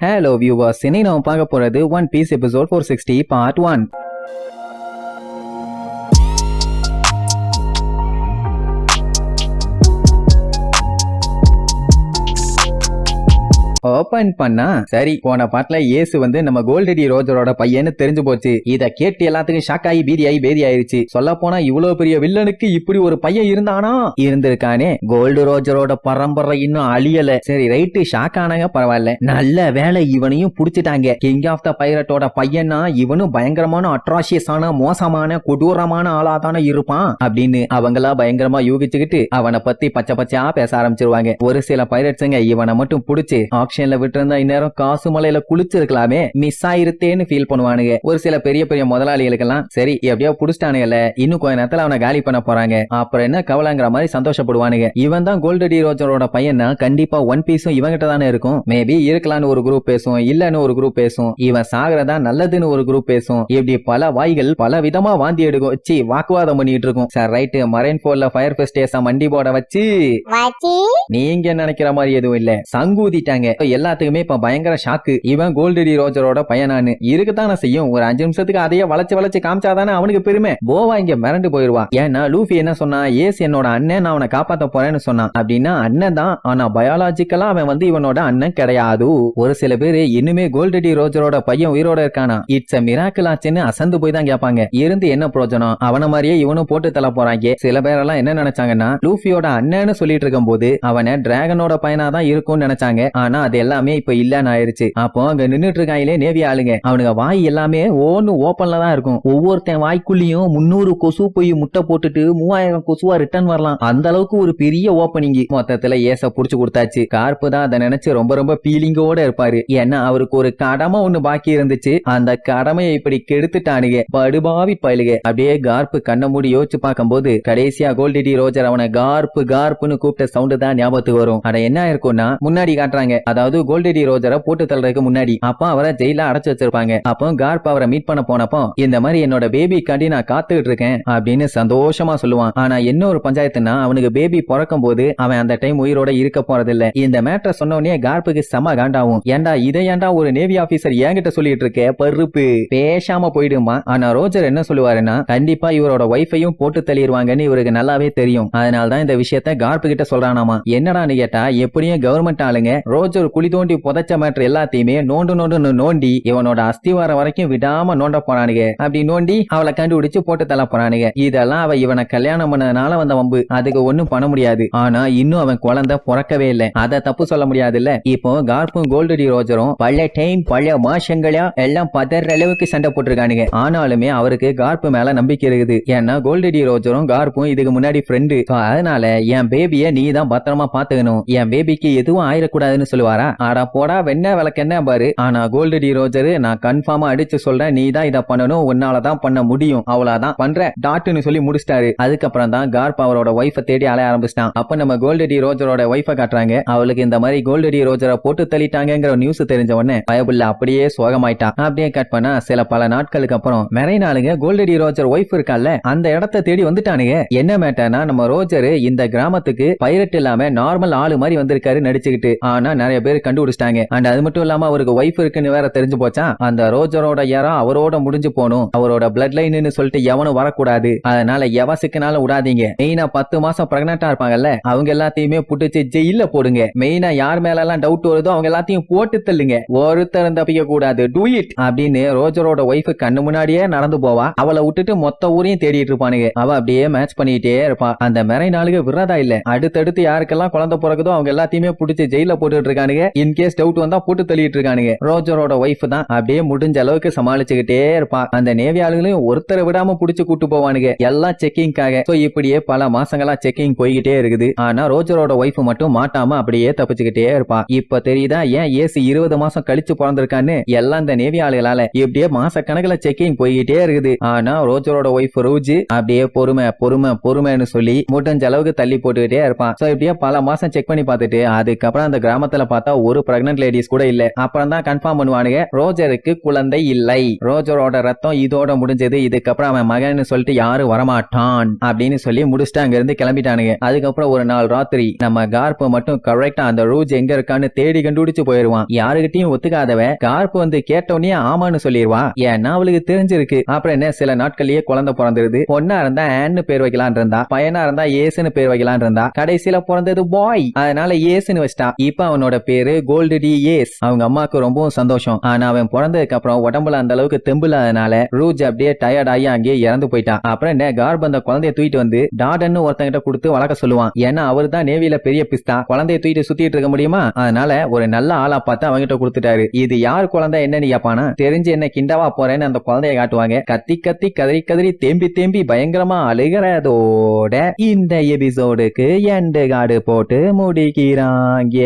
Hello viewers, இன்னைக்கு நாம பார்க்க போறது One Piece episode 460 part 1. Open பண்ணா சரி, போன பாட்டுல ஏசு வந்து நம்ம கோல்டடி ரோஜரோட பையன்னு தெரிஞ்சு போச்சு. இத கேட்டு எல்லாத்துக்கும் ஷாக் ஆகி பேதி ஆயிருச்சு. சொல்ல போனா இவ்வளவு பெரிய வில்லனுக்கு இப்படி ஒரு பையன் இருந்தானா? இருந்திருக்கானே. கோல்டு ரோஜரோட பரம்பரை இன்னும் அழியல. சரி ரைட்டு, ஷாக் ஆனாங்க, பரவாயில்ல. நல்ல வேலை இவனையும் புடிச்சிட்டாங்க. கிங் ஆஃப் த பைரட்டோட பையனா இவனும் பயங்கரமான அட்ராசியஸான மோசமான கொடூரமான ஆளாதானே இருப்பான் அப்படின்னு அவங்களா பயங்கரமா யூகிச்சுக்கிட்டு அவனை பத்தி பச்சை பச்சையா பேச ஆரம்பிச்சிருவாங்க. ஒரு சில பைரட்ஸுங்க இவனை மட்டும் புடிச்சு ஆக்ஷன்ல விட்டு இந்நேரம் காசு மலையில குளிச்சிருக்கலாமே, மிஸ் ஆயிருத்தேன்னு ஃபீல் பண்ணுவானுங்க. ஒரு சில பெரிய பெரிய முதலாளிகளுக்கெல்லாம் சரி எப்படியோ புடிச்சிட்டானுங்கல்ல, இன்னும் கொஞ்ச நேரத்துல அவனை காலி பண்ண போறாங்க, அப்புறம் என்ன கவலைங்கிற மாதிரி சந்தோஷப்படுவானுங்க. இவன் தான் கோல்டடி ரோஜரோட பையனா கண்டிப்பா ஒன் பீஸும் இவங்கிட்ட தானே இருக்கும். மேபி இருக்கலான்னு ஒரு குரூப் பேசும், இல்லன்னு ஒரு குரூப் பேசும், இவன் சாகிறதா நல்லதுன்னு ஒரு குரூப் பேசும். இப்படி பல வாய்கள் பல விதமா வாந்தி எடுக்கும், வச்சு வாக்குவாதம் பண்ணிட்டு இருக்கும். சார் ரைட்டு, மரைன் போர்ல ஃபயர் ஃபெஸ்டேஸா மண்டி போட வச்சு நீங்க நினைக்கிற மாதிரி எதுவும் இல்ல, சங்கூதிட்டாங்க. எல்லாத்துக்குமே இப்ப பயங்கர ஷாக்கு. இவன் கோல்டடி ரோஜரோட பையனானு இருக்குதானே செய்யும். ஒரு 5 நிமிஷத்துக்கு அதையே வளைச்சு காமிச்சாதானே அவனுக்கு பெருமை. போவா இங்க மிரண்டு போயிருவா. ஏன்னா லூஃபி என்ன சொன்னா, ஏஸ் என்னோட அண்ணன், நான் அவனை காப்பாத்த போறேன்னு சொன்னான். அப்படின்னா அண்ணன் தான், ஆனா பயாலஜிக்கலா அவன் வந்து இவனோட அண்ணன் கிடையாது. ஒரு சில பேரு இன்னுமே கோல்டடி ரோஜரோட பையன் உயிரோட இருக்கானா, இட்ஸ் அ மிராக்கிள் ஆச்சுன்னு அசந்து போய் தான் கேட்பாங்க. இருந்து என்ன பிரயோஜனம், அவன மாதிரியே இவனும் போட்டு தள்ள போறாங்க. சில பேரெல்லாம் என்ன நினைச்சாங்கன்னா, லூஃபியோட அண்ணன்னு சொல்லிட்டு இருக்கும் போது அவனை டிராகனோட பையனா தான் இருக்கும்னு நினைச்சாங்க. ஆனா அது எல்லாமே இப்ப இல்லன்னு ஆயிருச்சு. அப்போ அங்க நின்னுட்டு இருக்காங்களே நேவி ஆளுங்க, அவனுங்க வாய் எல்லாமே ஒன்னு ஓபன்ல தான் இருக்கும். ஒவ்வொருத்தன் வாய்க்குள்ளயும் 300 கொசு போய் முட்டை போட்டுட்டு 3000 கொசுவா ரிட்டர்ன் வரலாம். அந்த அளவுக்கு ஒரு பெரிய ஓப்பனிங். மொத்தத்துல ஏச புடிச்சு கொடுத்தாச்சு. கார்ப்பு தான் அதை நினைச்சு ரொம்ப ரொம்ப பீலிங்கோட இருப்பாரு. ஏன்னா அவருக்கு ஒரு கடமை ஒண்ணு பாக்கி இருந்துச்சு, அந்த கடமையை இப்படி கெடுத்துட்டானுங்க படுபாவி பயலுக. அப்படியே கார்ப்பு கண்ண மூடி யோசிச்சு பார்க்கும்போது கடைசியா கோல்டடி ரோஜர் அவனை கார்ப்புன்னு கூப்பிட்ட சவுண்டு தான் ஞாபகத்துக்கு வரும். அட என்ன இருக்கும்னா, முன்னாடி காட்டுறாங்க, அதாவது கோல்டடி ரோஜரை போட்டு தள்ளுறதுக்கு முன்னாடி அப்ப அவரை ஜெயில அடைச்சு வச்சிருப்பாங்க. அப்போ கார்ப் அவரை மீட் பண்ண போனப்போ இந்த மாதிரி என்னோட பேபி காண்டி நான் காத்துக்கிட்டு இருக்கேன் அப்படின்னு சந்தோஷமா சொல்லுவான். ஆனா என்ன ஒரு பஞ்சாயத்துனா, அவனுக்கு பேபி பிறக்கும் போது அவன் அந்த டைம் உயிரோட இருக்க போறதில்ல. இந்த மேட்டரை சொன்னோடனே கார்ப்புக்கு செம காண்டாவும். ஏண்டா இதை ஏண்டா ஒரு நேவி ஆபீசர் என்கிட்ட சொல்லிட்டு இருக்க, பருப்பு பேசாம போயிடுமா. ஆனா ரோஜர் என்ன சொல்லுவாருன்னா, கண்டிப்பா இவரோட ஒய்ஃபையும் போட்டு தள்ளிடுவாங்கன்னு இவருக்கு நல்லாவே தெரியும். அதனாலதான் இந்த விஷயத்த கார்ப்பு கிட்ட சொல்றானாமா. என்னடான்னு கேட்டா, எப்படியும் கவர்மெண்ட் ஆளுங்க ரோஜர் குழி தோண்டி புதைச்ச மேட்டர் எல்லாத்தையுமே நோண்டி இவனோட அஸ்திவாரம் வரைக்கும் விடாம நோண்ட போறானுங்க. அப்படி நோண்டி அவளை கண்டுபிடிச்சு போட்டு தள்ள போறானுங்க. இதெல்லாம் அவ இவனை கல்யாணம் பண்ணதுனால வந்த வம்பு, அதுக்கு ஒண்ணும் பண்ண முடியாது. ஆனா இன்னும் அவன் குழந்தை பிறக்கவே இல்லை, அதை தப்பு சொல்ல முடியாது இல்ல. இப்போ கார்ப்பும் கோல்டடி ரோஜரும் பழைய மாசங்களா எல்லாம் பதற அளவுக்கு சண்டை போட்டிருக்கானுங்க. ஆனாலுமே அவருக்கு கார்ப்பு மேல நம்பிக்கை இருக்குது. ஏன்னா கோல்டடி ரோஜரும் கார்ப்பும் இதுக்கு முன்னாடி ஃப்ரெண்டு. அதனால என் பேபிய நீ தான் பத்திரமா பாத்துக்கணும், என் பேபிக்கு எதுவும் ஆயிடக்கூடாதுன்னு சொல்லுவாரா. ஆடா போடா வெண்ண விளக்கு என்ன பாரு. ஆனா கோல்டடி ரோஜர், நான் கன்ஃபார்மா அடிச்சு சொல்றேன், நீ தான் இதை பண்ணணும், உன்னாலதான் பண்ண முடியும், அவ்வளவுதான் பண்ற டாட்டுன்னு சொல்லி முடிச்சிட்டாரு. அதுக்கப்புறம் தான் கார்ப் அவரோட ஒய்ஃபை தேடி அலைய ஆரம்பிச்சிட்டான். அப்ப நம்ம கோல்டடி ரோஜரோட ஒய்ஃபை காட்டுறாங்க. அவளுக்கு இந்த மாதிரி கோல்டடி ரோஜரை போட்டு தள்ளிட்டாங்கிற நியூஸ் தெரிஞ்ச உடனே பயபுள்ள அப்படியே சோகமாயிட்டான். அப்படியே கட் பண்ணா பல நாட்களுக்கு அப்புறம் மெரைன் ஆளுங்க கோல்டடி ரோஜர் ஒய்ஃப் இருக்கால அந்த இடத்தை தேடி வந்துட்டானுங்க. என்ன மேட்டர்னா, நம்ம ரோஜர் இந்த கிராமத்துக்கு பைரட் இல்லாம நார்மல் ஆளு மாதிரி வந்திருக்காரு நடிச்சுக்கிட்டு. ஆனா நிறைய பேர் கண்டுபிடிச்சிட்டாங்க. அண்ட் அது மட்டும் இல்லாம அவருக்கு ஒய்ஃப் இருக்குன்னு வேற தெரிஞ்சு போச்சா. அந்த ரோஜரோட யாரா அவரோட முடிஞ்சு போகணும், அவரோட பிளட் லைன்னு சொல்லிட்டு எவனும் வரக்கூடாது. அதனால எவசிக்கனாலும் விடாதீங்க. மெயினா 10 மாசம் பிரெக்னண்டா இருப்பாங்கல்ல, அவங்க எல்லாத்தையுமே புடிச்சு ஜெயில போடுங்க. மெயினா யார் மேல எல்லாம் டவுட் வருதோ அவங்க எல்லாத்தையும் போட்டு தள்ளுங்க, ஒருத்தர் தப்பிக்க கூடாது, டூ இட் அப்படின்னு ரோஜரோட ஒய்ஃப் கண்ணு முன்னாடியே நடந்து போவா. அவளை விட்டுட்டு மொத்த ஊரையும் தேடிட்டு இருப்பானுங்க. அவ அப்படியே மேட்ச் பண்ணிட்டே இருப்பா. அந்த மெரை நாளுக்கு விரதா இல்ல, அடுத்தடுத்து யாருக்கெல்லாம் குழந்தை பிறகுதோ அவங்க எல்லாத்தையுமே புடிச்சு ஜெயில போட்டுட்டு இருக்கானுங்க. இன்கேஸ் டவுட் வந்தா போட்டு தள்ளிட்டு இருக்கானுங்க. ரோஜரோட ஒய்ஃப் தான் அப்படியே முடிஞ்ச அளவுக்கு சமாளிச்சுக்கிட்டே இருப்பா. அந்த நேவி ஆளுகளையும் ஒருத்தரை விடாம புடிச்சு கூட்டு போவானுங்க, எல்லாம் செக்கிங்காக. சோ இப்படியே பல மாசங்களா செக்கிங் போய்கிட்டே இருக்குது. ஆனா ரோஜரோட ஒய்ஃப் மட்டும் மாட்டாம அப்படியே தப்பிச்சுக்கிட்டே இருப்பா. இப்ப தெரியுதா ஏன் ஏசி 20 மாசம் கழிச்சு பிறந்திருக்கான்னு. எல்லாம் இந்த நேவி ஆளுகளால. இப்படியே மாச கணக்குல செக்கிங் போய்கிட்டே இருக்குது. ஆனா ரோஜரோட ஒய்ஃப் ரோஜ் அப்படியே பொறுமைன்னு சொல்லி முடிஞ்ச அளவுக்கு தள்ளி போட்டுக்கிட்டே இருப்பான். சோ இப்படியே பல மாசம் செக் பண்ணி பார்த்துட்டு அதுக்கப்புறம் அந்த கிராமத்துல பார்த்தா ஒரு பிரெக்னன்ட் லேடிஸ் கூட இல்ல. அப்புறம் தான் கன்ஃபார்ம் பண்ணுவானுங்க ரோஜருக்கு குழந்தை இல்லை, ரோஜரோட ரத்தம் இதோட முடிஞ்சது, இதுக்கப்புறம் அவன் மகன்னு சொல்லிட்டு யாரும் வரமாட்டான் அப்படின்னு சொல்லி முடிச்சுட்டு அங்க இருந்து கிளம்பிட்டானுங்க. அதுக்கப்புறம் ஒரு நாள் ராத்திரி நம்ம கார்ப்பு மட்டும் கரெக்டா அந்த ரோஜ் எங்க இருக்கான்னு தேடி கண்டுபிடிச்சு போயிருவான். யாருகிட்டையும் ஒத்துக்காதவ கார்ப்பு வந்து கேட்டோன்னே ஆமான்னு சொல்லிடுவா. ஏன்னா அவளுக்கு தெரிஞ்சிருக்கு. அப்புறம் என்ன, சில நாட்கள்லயே குழந்தை பிறந்திருது. பொண்ணா இருந்தா ஆன்னு பேர் வைக்கலாம் இருந்தா, பையனா இருந்தா ஏசுன்னு பேர் வைக்கலாம் இருந்தா, கடைசியில பிறந்தது பாய், அதனால ஏசுன்னு வச்சிட்டா. இப்ப அவனோட பேரு கோல்டு டி ஏஸ். அவங்க அம்மாக்கு ரொம்பவும் சந்தோஷம். ஆனா அவன் பிறந்ததுக்கு அப்புறம் உடம்புல அந்த அளவுக்கு தெம்பில்லாதனால ரூஜ் அப்படியே டயர்ட் ஆகி அங்கேயே இறந்து போயிட்டான். அப்புறம் என்ன, கார்ப் அந்த குழந்தைய தூக்கிட்டு வந்து டாடன்னு ஒருத்தங்கிட்ட கொடுத்து வளர்க்க சொல்லுவான். ஏன்னா அவர் தான் நேவில பெரிய பிஸ்தா, குழந்தைய தூக்கிட்டு சுத்திட்டு இருக்க முடியுமா, அதனால ஒரு நல்ல ஆளா பார்த்து அவங்கிட்ட கொடுத்துட்டாரு. இது யார் குழந்தை என்னன்னு கேப்பானா, தெரிஞ்சு என்ன கிண்டவா போறேன்னு அந்த குழந்தைய காட்டுவாங்க. கத்தி கத்தி கதறி கதறி தேம்பி தேம்பி பயங்கரமா அழுகிறதோட இந்த எபிசோடுக்கு எண்டு கார்டு போட்டு முடிக்கிறாங்க.